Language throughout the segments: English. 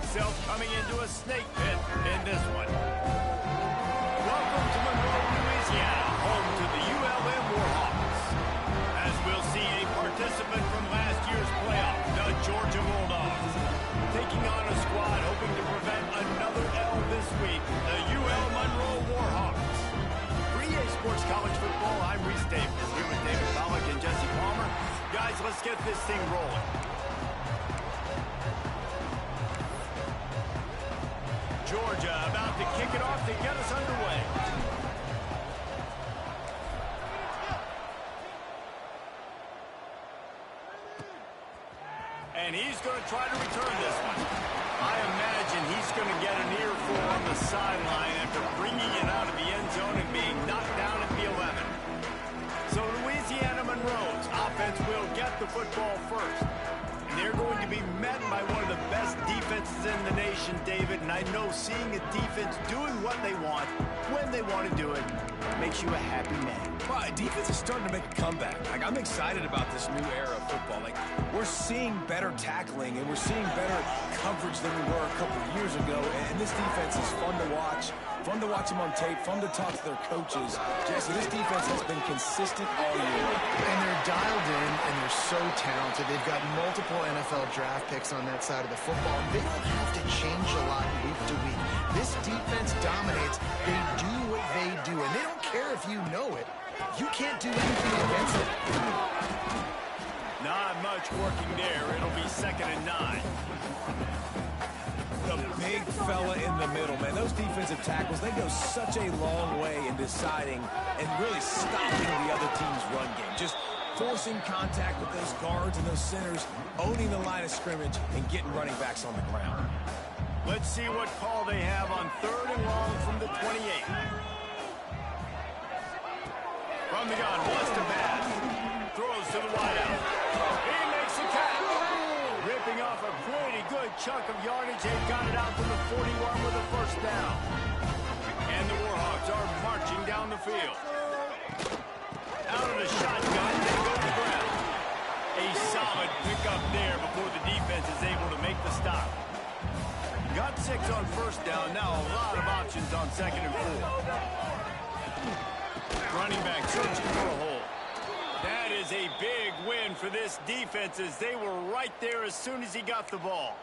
himself coming into a snake pit in this one. Welcome to Monroe, Louisiana, home to the ULM Warhawks. As we'll see a participant from last year's playoff, the Georgia Bulldogs, taking on a squad hoping to prevent another L this week, the UL Monroe Warhawks. For EA Sports College Football, I'm Reese Davis, here with David Pollock and Jesse Palmer. Guys, let's get this thing rolling. Georgia about to kick it off to get us underway. And he's going to try to return this one. I imagine he's going to get an earful on the sideline after bringing it out of the end zone and being knocked down at the 11. So Louisiana Monroe's offense will get the football first. And they're going to be met by one of the best defenses in the nation, David. And I know seeing a defense doing what they want, when they want to do it, makes you a happy man. Well, defense is starting to make a comeback. Like, I'm excited about this new era of football. Like, we're seeing better tackling and we're seeing better coverage than we were a couple of years ago. And this defense is fun to watch them on tape, fun to talk to their coaches. Jesse, this defense has been consistent all year. And they're dialed in and they're so talented. They've got multiple NFL draft picks on that side of the football. They don't have to change a lot week to week. This defense dominates. They do what they do, and they don't care if you know it. You can't do anything against it. Not much working there. It'll be 2nd and 9. The big fella in the middle, man. Those defensive tackles, they go such a long way in deciding and really stopping the other team's run game. Just forcing contact with those guards and those centers, owning the line of scrimmage, and getting running backs on the ground. Let's see what call they have on 3rd and long from the 28. From the gun, wants to pass. Throws to the wideout. He makes the catch. Ripping off a pretty good chunk of yardage. They've got it out to the 41 with a first down. And the Warhawks are marching down the field. Out of the shotgun, they go to the ground. A solid pickup there before the defense is able to make the stop. Got 6 on first down. Now a lot of options on 2nd and 4. Running back searching for a hole. That is a big win for this defense as they were right there as soon as he got the ball.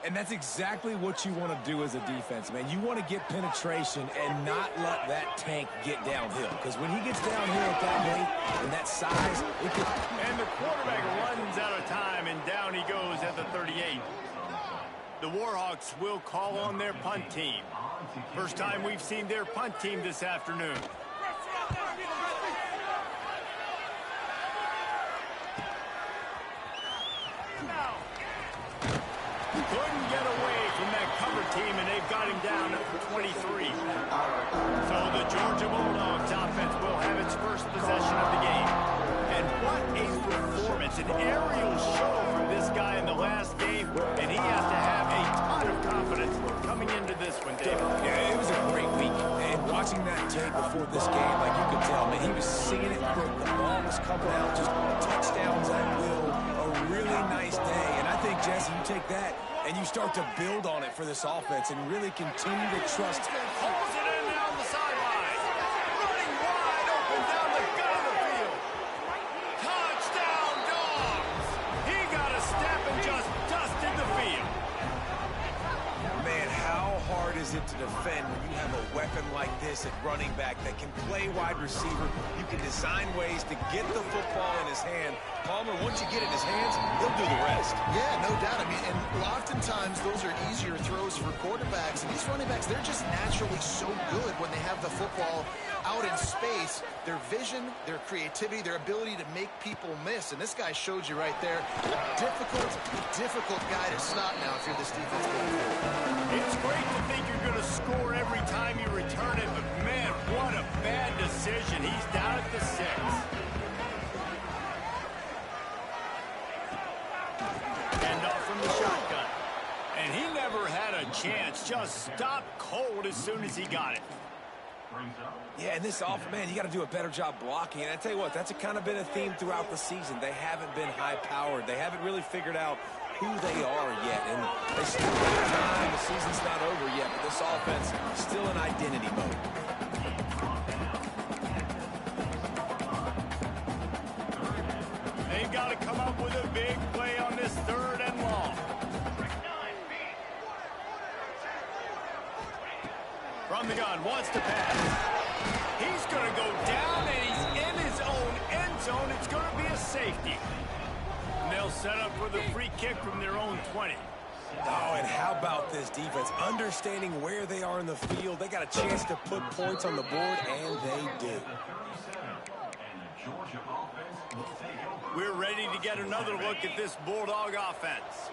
And that's exactly what you want to do as a defense, man. You want to get penetration and not let that tank get downhill. Because when he gets downhill at that weight and that size, it could... And the quarterback runs out of time, and down he goes at the 38. The Warhawks will call on their punt team. First time we've seen their punt team this afternoon. Couldn't get away from that cover team, and they've got him down at the 23. So the Georgia Bulldogs offense will have its first possession of the game. And what a performance, an aerial show from this guy in the last game, and he has to have a ton of confidence coming into this one, David. Yeah, it was a great week. And watching that tape before this game, like you could tell, man, he was seeing it quick. The ball was coming out, just touchdowns at will. A really nice day. And I think, Jesse, you take that and you start to build on it for this offense and really continue to trust. Pulls it in down the sideline. Running wide open down the gut of the field. Touchdown, Dogs. He got a step and just dusted the field. Man, how hard is it to defend when you have a weapon like this at running back that can play wide receiver? You can design ways to get the football in his hand. Palmer, once you get it in his hands, he'll do the rest. Yeah, no doubt. I mean, and oftentimes those are easier throws for quarterbacks. And these running backs, they're just naturally so good when they have the football out in space. Their vision, their creativity, their ability to make people miss. And this guy showed you right there. Difficult guy to stop now if you're this defense going forward. It's great to think you're going to score every time you return it, but man, what a bad decision. He's down at the 6. Handoff from the shotgun. And he never had a chance. Just stopped cold as soon as he got it. Yeah, and this offense, man, you got to do a better job blocking. And I tell you what, that's kind of been a theme throughout the season. They haven't been high-powered. They haven't really figured out who they are yet. And they still have time. The season's not over yet, but this offense is still in identity mode. They've got to come up with a big play on this 3rd and long. From the gun, wants to pass. He's going to go down, and he's in his own end zone. It's going to be a safety. And they'll set up for the free kick from their own 20. Oh, and how about this defense? Understanding where they are in the field. They got a chance to put points on the board, and they do. We're ready to get another look at this Bulldog offense.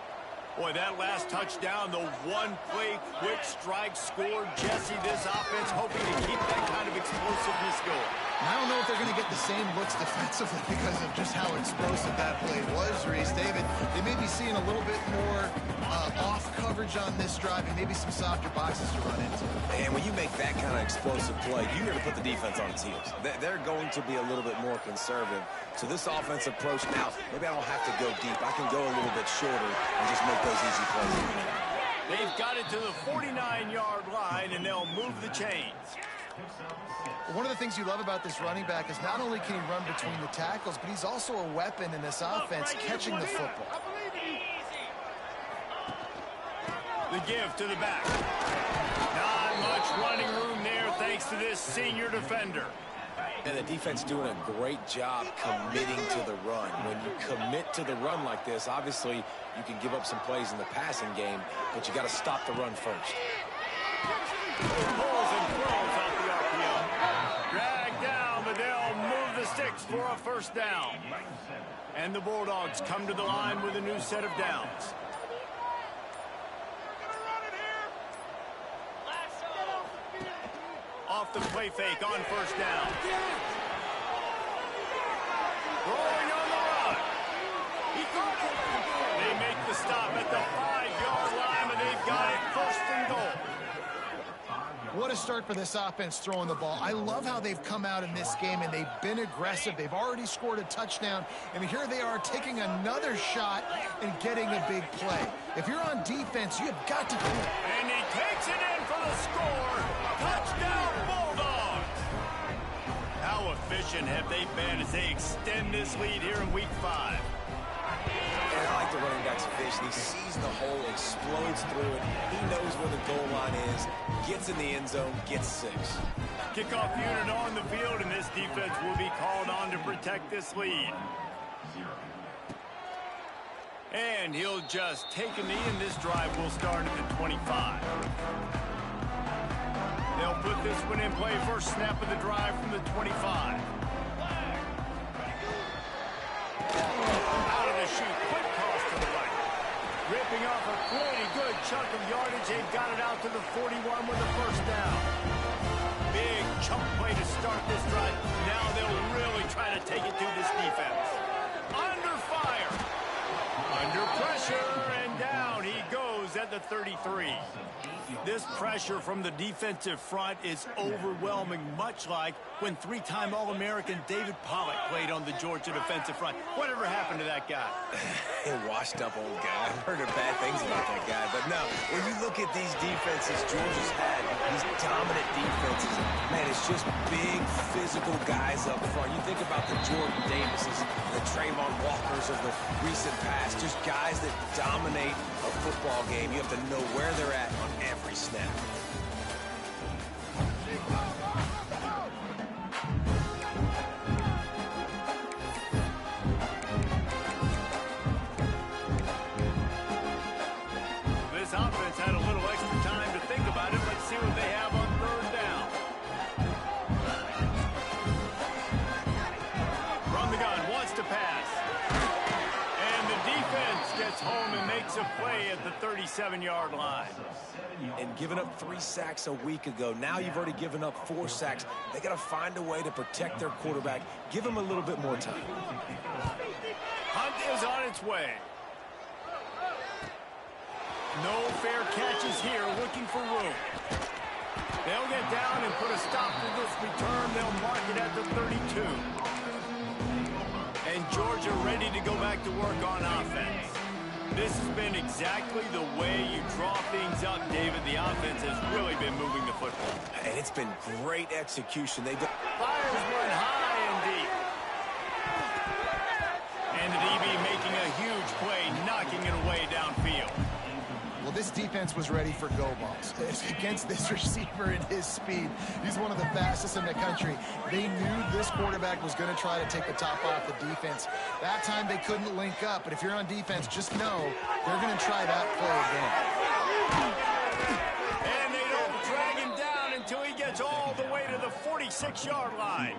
Boy, that last touchdown, the one-play quick strike score. Jesse, this offense hoping to keep that kind of explosiveness going. And I don't know if they're going to get the same looks defensively because of just how explosive that play was, Reese. David, they may be seeing a little bit more off coverage on this drive and maybe some softer boxes to run into. And when you make that kind of explosive play, you got to put the defense on its heels. They're going to be a little bit more conservative. So this offense approach now, maybe I don't have to go deep. I can go a little bit shorter and just make those easy plays. They've got it to the 49-yard line, and they'll move the chains. One of the things you love about this running back is not only can he run between the tackles, but he's also a weapon in this offense catching the football. The give to the back. Not much running room there thanks to this senior defender. And the defense doing a great job committing to the run. When you commit to the run like this, obviously you can give up some plays in the passing game, but you got to stop the run first. Pulls and throws off the RPO. Dragged down, but they'll move the sticks for a first down. And the Bulldogs come to the line with a new set of downs. Off the play fake on first down. Rolling on the run. They make the stop at the 5-yard line, and they've got it 1st and goal. What a start for this offense throwing the ball. I love how they've come out in this game, and they've been aggressive. They've already scored a touchdown, and here they are taking another shot and getting a big play. If you're on defense, you've got to do it. And he takes it in for the score. Touchdown, Bulldogs. How efficient have they been as they extend this lead here in Week 5? And I like the running back's vision. He sees the hole, explodes through it. He knows where the goal line is, gets in the end zone, gets 6. Kickoff unit on the field, and this defense will be called on to protect this lead. And he'll just take a knee, and this drive will start at the 25. They'll put this one in play. First snap of the drive from the 25. Out of the chute, quick toss to the right. Ripping off a pretty good chunk of yardage. They've got it out to the 41 with a first down. Big chunk play to start this drive. Now they'll really try to take it to this defense. Under fire. Under pressure, and down he goes at the 33. This pressure from the defensive front is overwhelming, much like when 3-time All-American David Pollock played on the Georgia defensive front. Whatever happened to that guy? A washed-up old guy. I've heard bad things about that guy. But no, when you look at these defenses Georgia's had, these dominant defenses, man, it's just big, physical guys up front. You think about the Jordan Davises, the Trayvon Walkers of the recent past, just guys that dominate a football game. You have to know where they're at on every snap. This offense had a little extra time to think about it. Let's see what they have on 3rd down. From the gun, wants to pass. And the defense gets home and makes a play at the 37-yard line. And giving up 3 sacks a week ago. Now you've already given up 4 sacks. They got to find a way to protect their quarterback. Give him a little bit more time. Hunt is on its way. No fair catches here, looking for room. They'll get down and put a stop to this return. They'll mark it at the 32. And Georgia ready to go back to work on offense. This has been exactly the way you draw things up, David. The offense has really been moving the football. And it's been great execution. They've got... Fires one high and deep. And the DB making a huge play, knocking it away downfield. Well, this defense was ready for go balls. Against this receiver and his speed, he's one of the fastest in the country. They knew this quarterback was going to try to take the top off the defense. That time they couldn't link up, but if you're on defense, just know they're going to try that play again. And they don't drag him down until he gets all the way to the 46-yard line.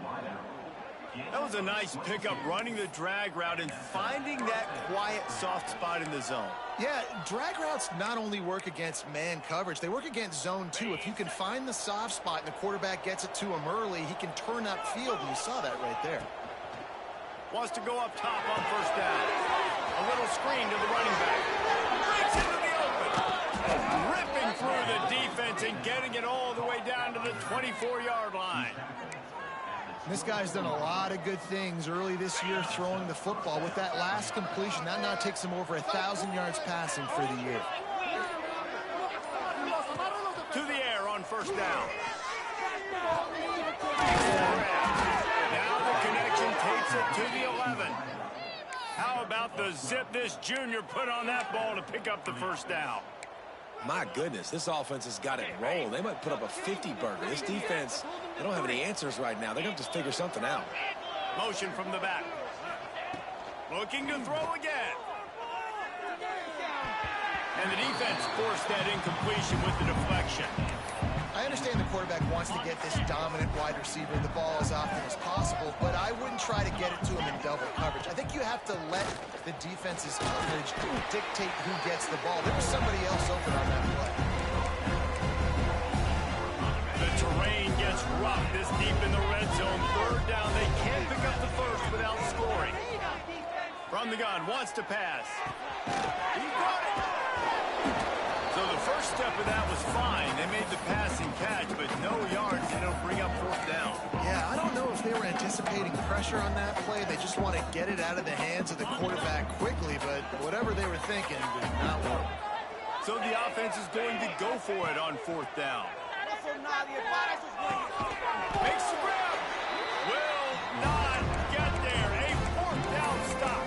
That was a nice pickup, running the drag route and finding that quiet, soft spot in the zone. Yeah, drag routes not only work against man coverage, they work against zone too. If you can find the soft spot and the quarterback gets it to him early, he can turn upfield, and you saw that right there. Wants to go up top on first down. A little screen to the running back. Breaks into the open. Ripping through the defense and getting it all the way down to the 24-yard line. This guy's done a lot of good things early this year throwing the football. With that last completion, that now takes him over 1,000 yards passing for the year. To the air on first down. Now the connection takes it to the 11. How about the zip this junior put on that ball to pick up the first down? My goodness, this offense has got it rolling. They might put up a 50-burger. This defense, they don't have any answers right now. They're going to have to figure something out. Motion from the back. Looking to throw again. And the defense forced that incompletion with the deflection. I understand the quarterback wants to get this dominant wide receiver the ball as often as possible, but I wouldn't try to get it to him in double coverage. I think you have to let the defense's coverage dictate who gets the ball. There was somebody else open on that play. The terrain gets rough this deep in the red zone. Third down, they can't pick up the first without scoring. From the gun, wants to pass. He got it. So the first step of that was fine. They made the passing catch, but no yards, and it'll bring up fourth down. Yeah, I don't know if they were anticipating pressure on that play. They just want to get it out of the hands of the quarterback quickly, but whatever they were thinking did not work. So the offense is going to go for it on fourth down. Makes the grab. Will not get there. A fourth down stop.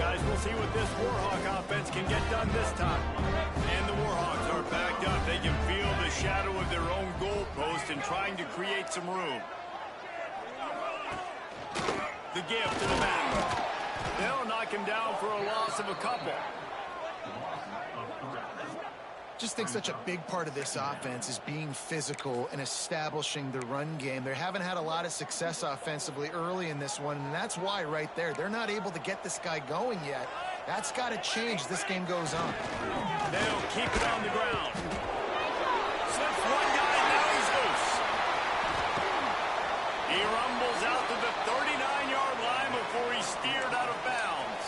Guys, we'll see what this Warhawk offense can get done this time. And the Warhawks are backed up. They can feel the shadow of their own goalpost and trying to create some room. The give to the back. They'll knock him down for a loss of a couple. Just think such a big part of this offense is being physical and establishing the run game. They haven't had a lot of success offensively early in this one, and that's why right there, they're not able to get this guy going yet. That's got to change as this game goes on. They'll keep it on the ground. Slips one guy, now he's loose. He rumbles out to the 39-yard line before he's steered out of bounds.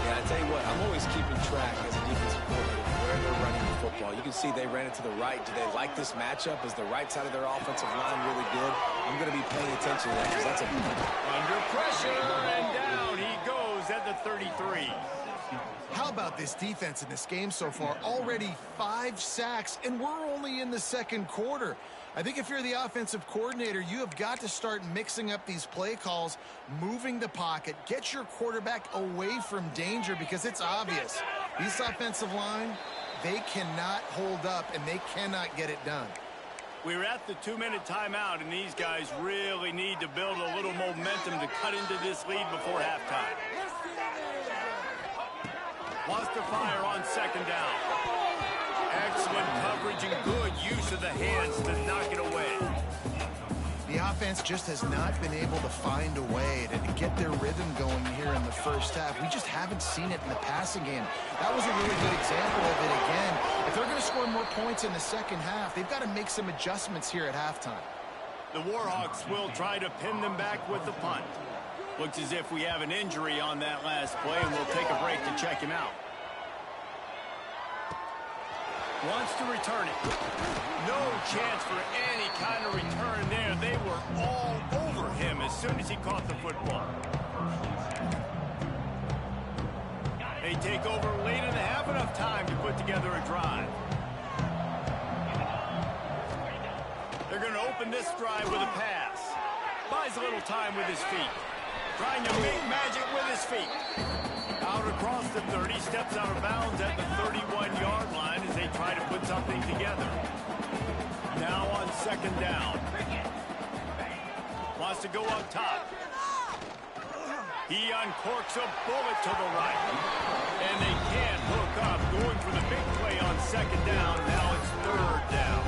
Yeah, I tell you what, I'm always keeping track as a defensive coordinator where they're running the football. You can see they ran it to the right. Do they like this matchup? Is the right side of their offensive line really good? I'm going to be paying attention to that because that's a... Under pressure, and down he goes at the 33. How about this defense in this game so far? Already 5 sacks, and we're only in the second quarter. I think if you're the offensive coordinator, you have got to start mixing up these play calls, moving the pocket, get your quarterback away from danger because it's obvious. This offensive line, they cannot hold up, and they cannot get it done. We're at the 2-minute timeout, and these guys really need to build a little momentum to cut into this lead before halftime. Wants to fire on second down. Excellent coverage and good use of the hands to knock it away. The offense just has not been able to find a way to get their rhythm going here in the first half. We just haven't seen it in the passing game. That was a really good example of it again. If they're going to score more points in the second half, they've got to make some adjustments here at halftime. The Warhawks will try to pin them back with the punt. Looks as if we have an injury on that last play, and we'll take a break to check him out. Wants to return it. No chance for any kind of return there. They were all over him as soon as he caught the football. They take over late and have enough time to put together a drive. They're going to open this drive with a pass. Buys a little time with his feet. Trying to make magic with his feet. Out across the 30, steps out of bounds at the 31-yard line as they try to put something together. Now on second down. Wants to go up top. He uncorks a bullet to the right. And they can't hook up. Going for the big play on second down. Now it's third down.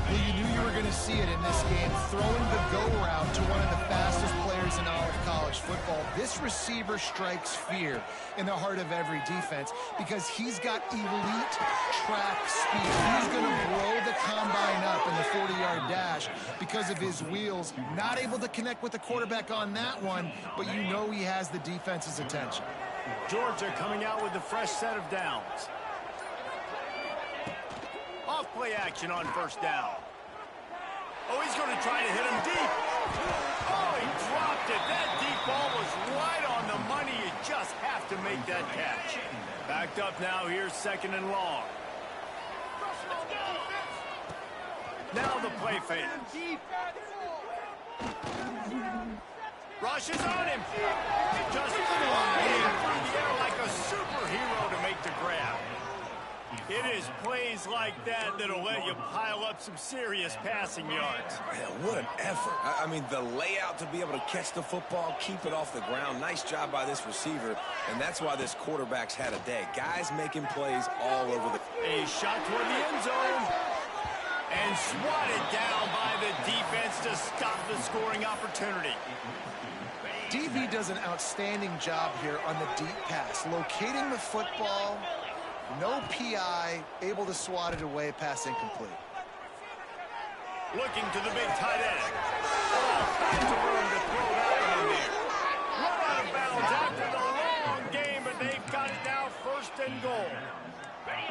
Well, you knew you were going to see it in this game. Throwing the go route to one of the fastest players in all of college football. This receiver strikes fear in the heart of every defense because he's got elite track speed. He's going to blow the combine up in the 40-yard dash because of his wheels. Not able to connect with the quarterback on that one, but you know he has the defense's attention. Georgia coming out with a fresh set of downs. Off play action on first down. Oh, he's going to try to hit him deep. Oh, he dropped it. That deep ball was right on the money. You just have to make that catch. Backed up now. Here's second and long. Now the play fake. Rushes on him. Just flying through the air like a superhero to make the grab. It is plays like that that'll let you pile up some serious passing yards. Man, what an effort. I mean, the layout to be able to catch the football, keep it off the ground. Nice job by this receiver, and that's why this quarterback's had a day. Guys making plays all over the... A shot toward the end zone. And swatted down by the defense to stop the scoring opportunity. DB does an outstanding job here on the deep pass. Locating the football... No PI, able to swat it away, pass incomplete. Looking to the big tight end. All kinds of room to throw that one in there. Run out of bounds after the long game, but they've got it now first and goal.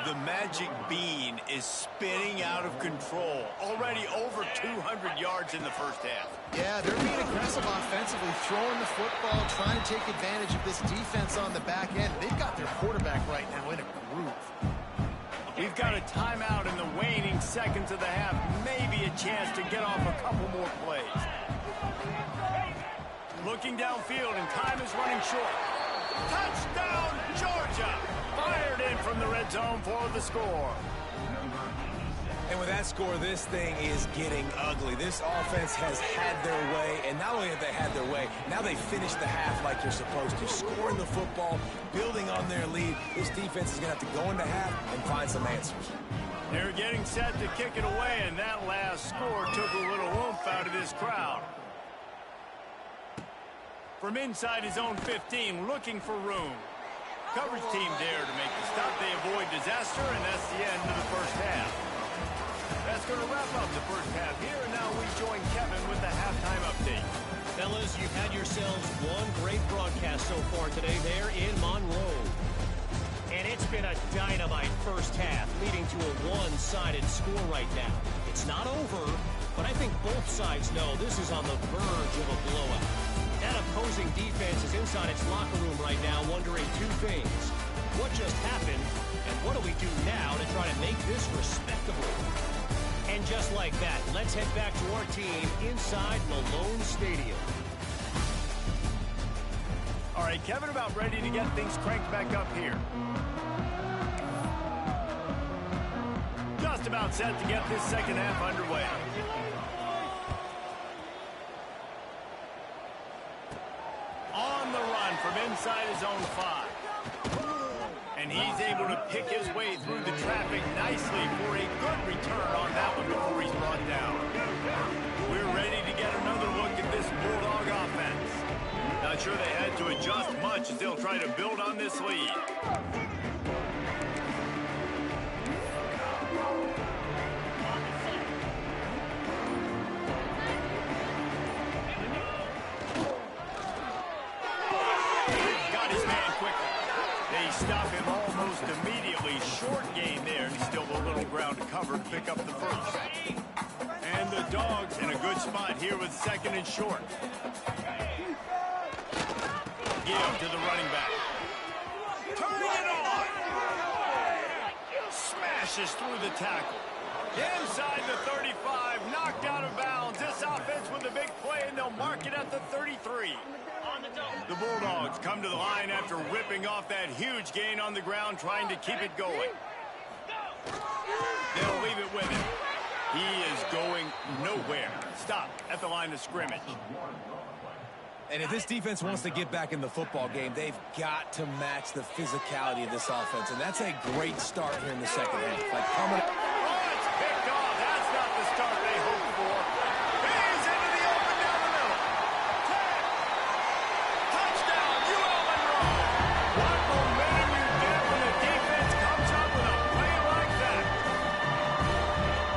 The magic bean is spinning out of control. Already over 200 yards in the first half. Yeah, they're being aggressive offensively, throwing the football, trying to take advantage of this defense on the back end. They've got their quarterback right now in a groove. We've got a timeout in the waning seconds of the half. Maybe a chance to get off a couple more plays. Looking downfield, and time is running short. Touchdown, Georgia! Fired in from the red zone for the score. And with that score, this thing is getting ugly. This offense has had their way, and not only have they had their way, now they finished the half like you're supposed to, scoring the football, building on their lead. This defense is going to have to go into half and find some answers. They're getting set to kick it away, and that last score took a little oomph out of this crowd. From inside his own 15, looking for room. Coverage team there to make the stop. They avoid disaster, and that's the end of the first half. That's going to wrap up the first half here, and now we join Kevin with the halftime update. Fellas, you've had yourselves one great broadcast so far today there in Monroe. And it's been a dynamite first half, leading to a one-sided score right now. It's not over, but I think both sides know this is on the verge of a blowout. That opposing defense is inside its locker room right now wondering two things. What just happened, and what do we do now to try to make this respectable? And just like that, let's head back to our team inside Malone Stadium. All right, Kevin, about ready to get things cranked back up here. Just about set to get this second half underway. On the run from inside his own 5. And he's able to pick his way through the traffic nicely for a good return on that one before he's brought down. We're ready to get another look at this Bulldog offense. Not sure they had to adjust much as they'll try to build on this lead. Stop him almost immediately. Short gain there, and still a little ground to cover to pick up the first. And the Dogs in a good spot here with second and short. Give to the running back. pushes through the tackle. Inside the 35, knocked out of bounds. This offense with a big play, and they'll mark it at the 33. The Bulldogs come to the line after ripping off that huge gain on the ground, trying to keep it going. They'll leave it with him. He is going nowhere. Stop at the line of scrimmage. And if this defense wants to get back in the football game, they've got to match the physicality of this offense. And that's a great start here in the second half. Like coming. Oh, it's picked off. That's not the start they hoped for. He's into the open down the middle. 10. Touchdown, ULM Monroe. What momentum you get when the defense comes up with a play like that.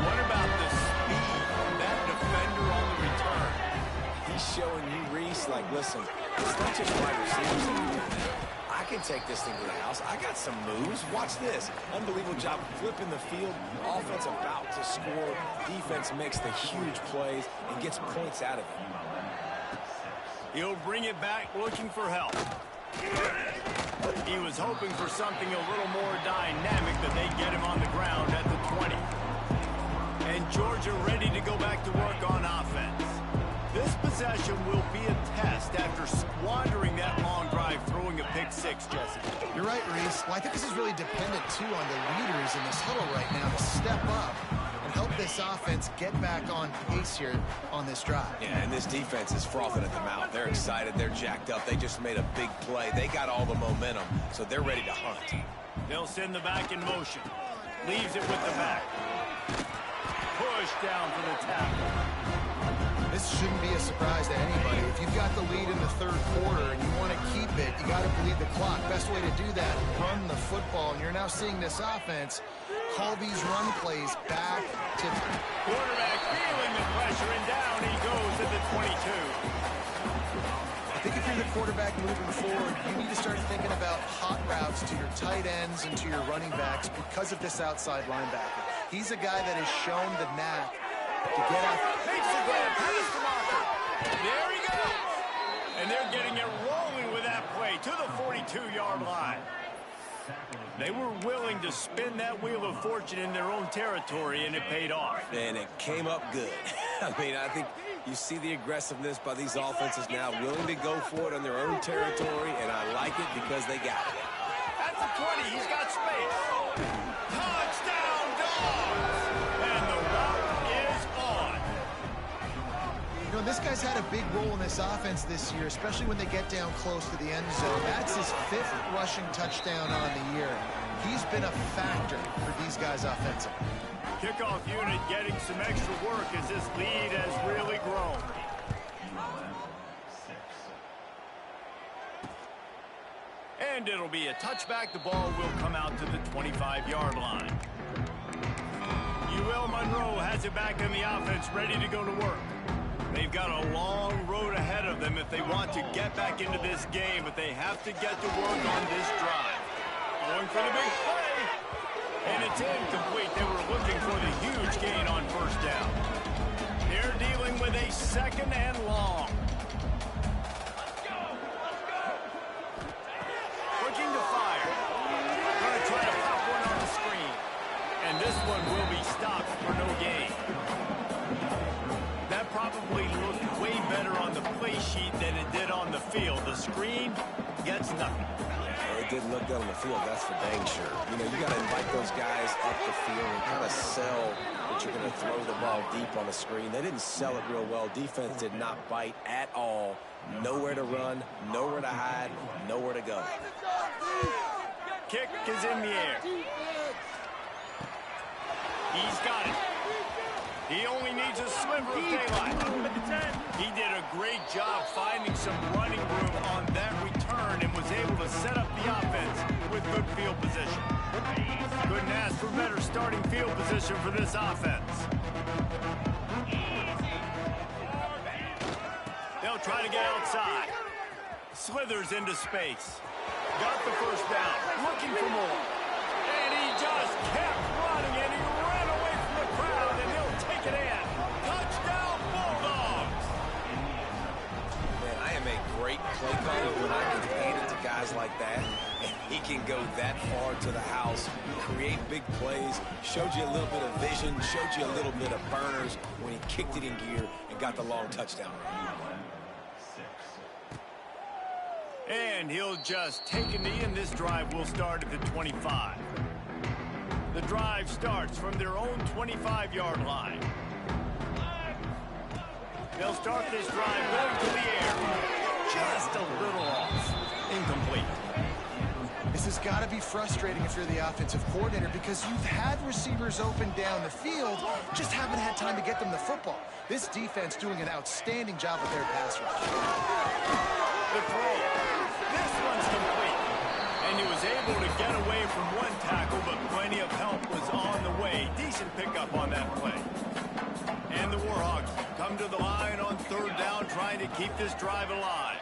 What about the speed of that defender on the return? He's showing you, Reese, like, listen, it's not just wide receivers that do that. I can take this thing to the house. I got some moves. Watch this. Unbelievable job flipping the field. Offense about to score. Defense makes the huge plays and gets points out of it. He'll bring it back looking for help. He was hoping for something a little more dynamic, but they get him on the ground at the 20. And Georgia ready to go back to work on offense. This possession will be a test after squandering that long drive, throwing a pick six, Jesse. You're right, Reese. Well, I think this is really dependent, too, on the leaders in this huddle right now to step up and help this offense get back on pace here on this drive. Yeah, and this defense is frothing at the mouth. They're excited. They're jacked up. They just made a big play. They got all the momentum, so they're ready to hunt. They'll send the back in motion. Leaves it with the back. Push down for the tackle. This shouldn't be a surprise to anybody. If you've got the lead in the third quarter and you want to keep it, you got to bleed the clock. Best way to do that, run the football. And you're now seeing this offense call these run plays back to... Quarterback feeling the pressure, and down he goes at the 22. I think if you're the quarterback moving forward, you need to start thinking about hot routes to your tight ends and to your running backs because of this outside linebacker. He's a guy that has shown the knack to get out. Makes the grab, pass to Marker. There he goes. And they're getting it rolling with that play to the 42-yard line. They were willing to spin that wheel of fortune in their own territory, and it paid off. And it came up good. I mean, I think you see the aggressiveness by these offenses now, willing to go for it on their own territory, and I like it because they got it. At the 20, he's got space. Touchdown, Dogs! And the route is on. You know, this guy's had a big role in this offense this year, especially when they get down close to the end zone. That's his 5th rushing touchdown on the year. He's been a factor for these guys offensively. Kickoff unit getting some extra work as this lead has really grown. And it'll be a touchback. The ball will come out to the 25-yard line. UL Monroe has it back in the offense, ready to go to work. They've got a long road ahead of them if they want to get back into this game, but they have to get to work on this drive. Going for the big play. And it's incomplete. They were looking for the huge gain on first down. They're dealing with a 2nd and long. Looking to fire. Going to try to pop one on the screen. And this one will be stopped for no gain. That probably looked way better on the play sheet than it did on the field. The screen gets nothing. It didn't look good on the field, that's for dang sure. You know, you got to invite those guys up the field and kind of sell that you're going to throw the ball deep on the screen. They didn't sell it real well. Defense did not bite at all. Nowhere to run, nowhere to hide, nowhere to go. Kick is in the air. He's got it. He only needs a sliver of daylight. He did a great job finding some running room on that return and was able to set up the offense with good field position. Couldn't ask for better starting field position for this offense. They'll try to get outside. Slithers into space. Got the first down. Looking for more. And he just kept running, and he ran away from the crowd, and he'll take it in. Touchdown, Bulldogs! Man, I am a great play caller when I can hand it to guys like that. and he can go that far to the house, create big plays, showed you a little bit of vision, showed you a little bit of burners when he kicked it in gear and got the long touchdown run. And he'll just take a knee, and this drive will start at the 25. The drive starts from their own 25-yard line. They'll start this drive going to the air. Just a little off. Incomplete. This has got to be frustrating if you're the offensive coordinator because you've had receivers open down the field, just haven't had time to get them the football. This defense doing an outstanding job with their pass rush. The throw. This one's complete. And he was able to get away from one tackle, but plenty of help was on the way. Decent pickup on that play. And the Warhawks come to the line on third down, trying to keep this drive alive.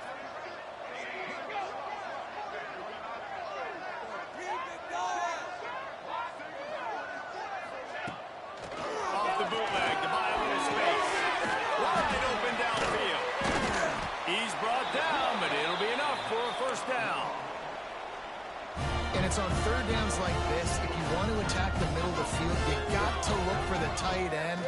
Off the bootleg to buy a little space. Wide open downfield. He's brought down, but it'll be enough for a first down. And it's on third downs like this. If you want to attack the middle of the field, you got to look for the tight end.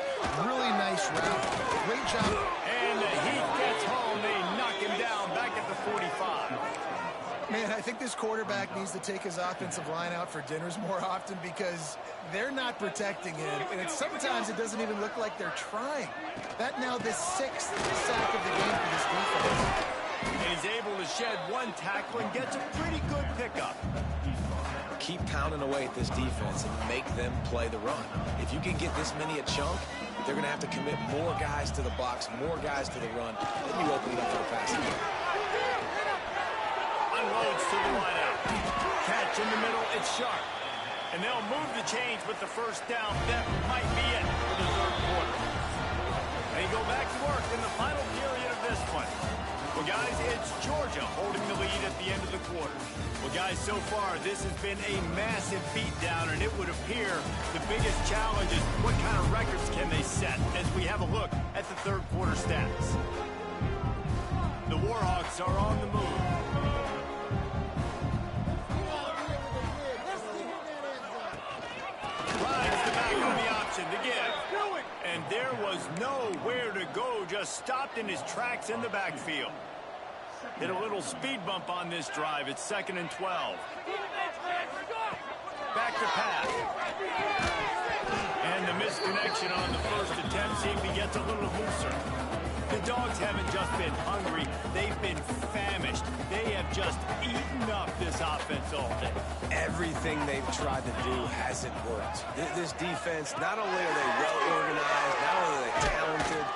Really nice route. Great job. And the Heat gets home. They knock him down back at the 45. Man, I think this quarterback needs to take his offensive line out for dinners more often because they're not protecting him. And sometimes it doesn't even look like they're trying. That now the 6th sack of the game for this defense. And he's able to shed one tackle and gets a pretty good pickup. Keep pounding away at this defense and make them play the run. If you can get this many a chunk, they're going to have to commit more guys to the box, more guys to the run. Then you open it up for the passing game. Unloads to the wideout. Catch in the middle, it's sharp. And they'll move the chains with the first down. That might be it for the third quarter. They go back to work in the final period of this one. Well, guys, it's Georgia holding the lead at the end of the quarter. Well, guys, so far, this has been a massive beatdown, and it would appear the biggest challenge is what kind of records can they set as we have a look at the third quarter stats. The Warhawks are on the move. Rides the back on the option to give. And there was nowhere to go, just stopped in his tracks in the backfield. Hit a little speed bump on this drive. It's 2nd and 12. Back to pass. And the misconnection on the first attempt seemed to get a little looser. The Dogs haven't just been hungry, they've been famished. They have just eaten up this offense all day. Everything they've tried to do hasn't worked. This defense, not only are they well-organized, not only are they talented,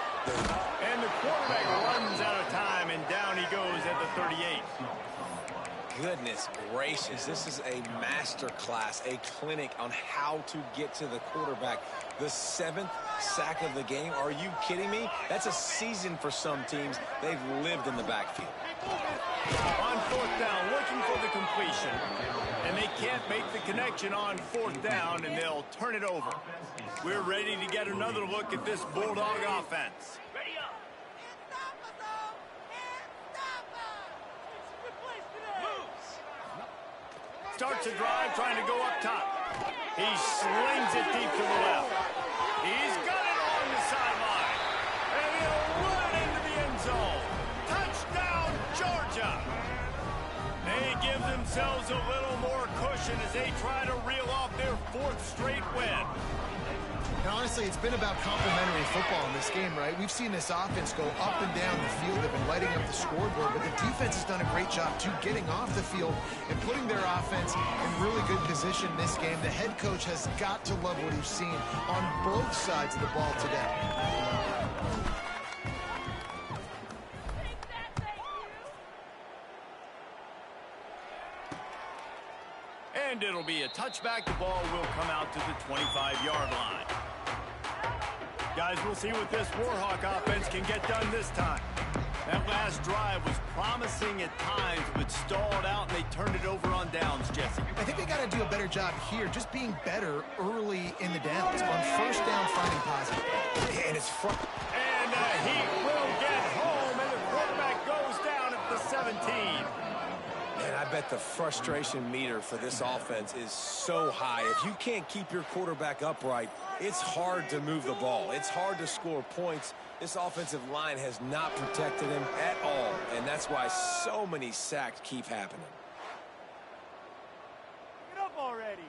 and the quarterback runs out of time, and down he goes at the 38. Goodness gracious, this is a master class, a clinic on how to get to the quarterback. The 7th sack of the game. Are you kidding me? That's a season for some teams. They've lived in the backfield. On fourth down, looking for the completion. And they can't make the connection on fourth down, and they'll turn it over. We're ready to get another look at this Bulldog offense. Starts a drive trying to go up top. He slings it deep to the left. He's got it on the sideline. And he'll run it into the end zone. Touchdown, Georgia. They give themselves a little more cushion as they try to reel off their 4th straight win. And honestly, it's been about complementary football in this game, right? We've seen this offense go up and down the field. They've been lighting up the scoreboard, but the defense has done a great job, too, getting off the field and putting their offense in really good position in this game. The head coach has got to love what he's seen on both sides of the ball today. And it'll be a touchback. The ball will come out to the 25-yard line. Guys, we'll see what this Warhawk offense can get done this time. That last drive was promising at times, but stalled out, and they turned it over on downs, Jesse. I think they got to do a better job here, just being better early in the downs. On first down, finding positive. And it's front. And he will get home, and the quarterback goes down at the 17. And I bet the frustration meter for this offense is so high. If you can't keep your quarterback upright, it's hard to move the ball. It's hard to score points. This offensive line has not protected him at all, and that's why so many sacks keep happening. Get up already.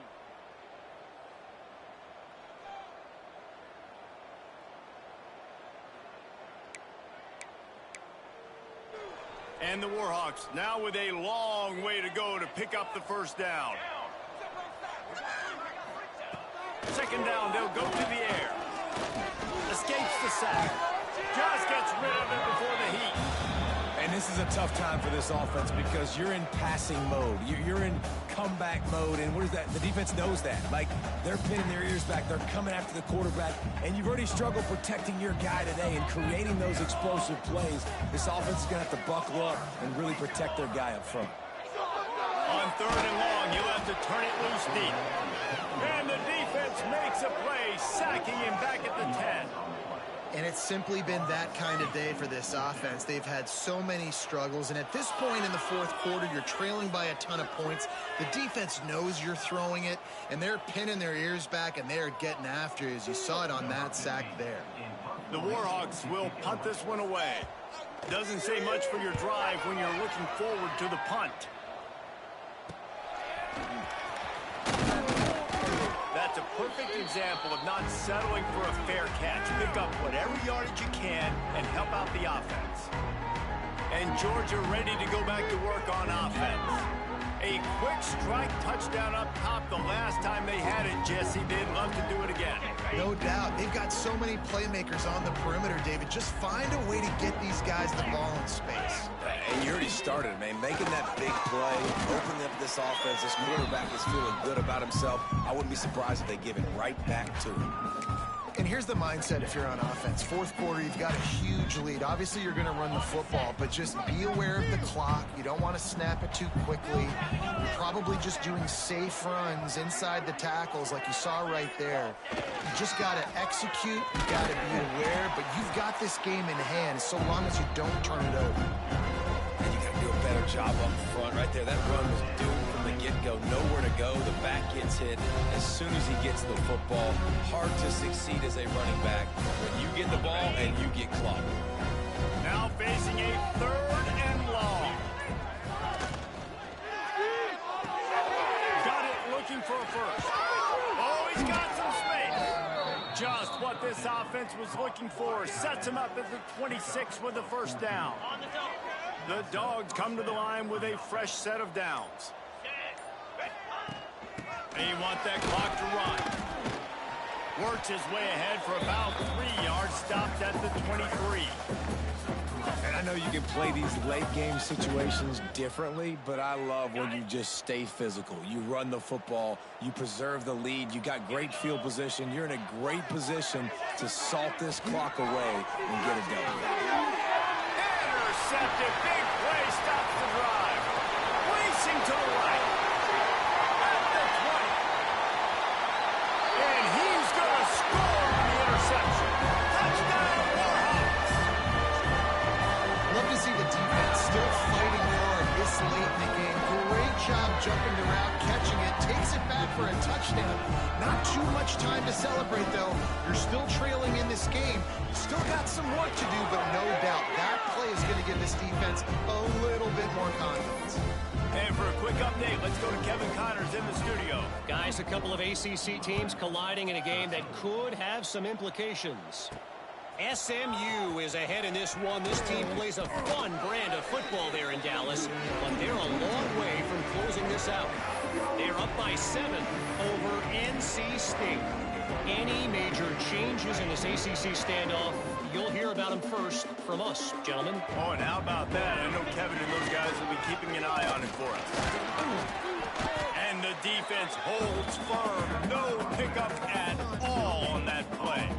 And the Warhawks now with a long way to go to pick up the first down. Second down, they'll go to the air. Escapes the sack. Just gets rid of it before the heat. And this is a tough time for this offense because you're in passing mode. You're in comeback mode, and what is that? The defense knows that. Like, they're pinning their ears back. They're coming after the quarterback, and you've already struggled protecting your guy today and creating those explosive plays. This offense is going to have to buckle up and really protect their guy up front. On third and long, you'll have to turn it loose deep. And the defense makes a play, sacking him back at the 10. And it's simply been that kind of day for this offense. They've had so many struggles, and at this point in the fourth quarter, you're trailing by a ton of points. The defense knows you're throwing it, and they're pinning their ears back, and they're getting after it, as you saw it on that sack there. The Warhawks will punt this one away. Doesn't say much for your drive when you're looking forward to the punt. That's a perfect example of not settling for a fair catch. Pick up whatever yardage you can and help out the offense. And Georgia ready to go back to work on offense. A quick strike touchdown up top the last time they had it, Jesse. They'd love to do it again. No doubt. They've got so many playmakers on the perimeter, David. Just find a way to get these guys the ball in space. And you already started, man. Making that big play, opening up this offense. This quarterback is feeling good about himself. I wouldn't be surprised if they give it right back to him. And here's the mindset if you're on offense. Fourth quarter, you've got a huge lead. Obviously, you're going to run the football, but just be aware of the clock. You don't want to snap it too quickly. You're probably just doing safe runs inside the tackles like you saw right there. You just got to execute. You got to be aware, but you've got this game in hand so long as you don't turn it over. And you got to do a better job up front. Right there, that run was doomed from the get-go. Nowhere to go. The back gets hit as soon as he gets the football. Hard to succeed as a running back when you get the ball and you get clogged. Now facing a third and long. Got it looking for a first. Oh, he's got some space. Just what this offense was looking for. Sets him up at the 26 with the first down. The Dogs come to the line with a fresh set of downs. They want that clock to run. Works his way ahead for about 3 yards. Stopped at the 23. And I know you can play these late-game situations differently, but I love when you just stay physical. You run the football. You preserve the lead. You got great field position. You're in a great position to salt this clock away and get it done. Intercepted. Big play stops the drive. Racing to the right. At the 20. And he's going to score on the interception. Touchdown, Warhawks. Love to see the defense still fighting hard this late in the game. Great job jumping the route, catching it, takes it back for a touchdown. Not too much time to celebrate, though. You're still trailing in this game. Still got some work to do, but no doubt that play is going to give this defense a little bit more confidence. And for a quick update, let's go to Kevin Connors in the studio. Guys, a couple of ACC teams colliding in a game that could have some implications. SMU is ahead in this one. This team plays a fun brand of football there in Dallas, but they're a long way from closing this out. They're up by 7 over NC State. Any major changes in this ACC standoff, you'll hear about them first from us, gentlemen. Oh, and how about that? I know Kevin and those guys will be keeping an eye on it for us. And the defense holds firm. No pickup at all on that play.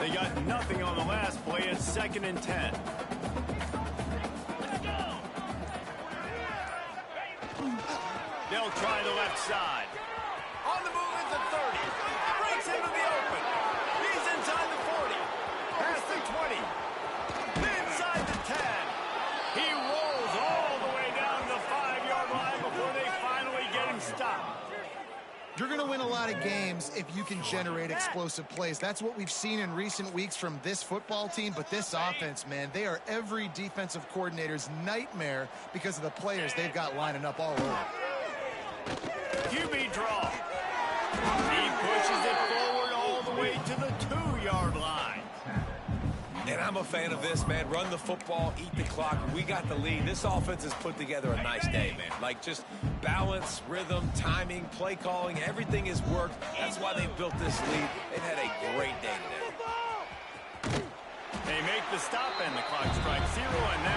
They got nothing on the last play. It's 2nd and 10. They'll try the left side. On the move at the 30. Breaks into the open. He's inside the 40. Past the 20. Inside the 10. He rolls all the way down the 5-yard stop. You're going to win a lot of games if you can generate explosive plays. That's what we've seen in recent weeks from this football team. But this offense, man, they are every defensive coordinator's nightmare because of the players they've got lining up all over. QB draw. He pushes it forward all the way to the 2-yard line. And I'm a fan of this, man. Run the football, eat the clock. We got the lead. This offense has put together a nice day, man. Like, just balance, rhythm, timing, play calling, everything has worked. That's why they've built this lead. They've had a great day today. They make the stop, and the clock strikes 0, and that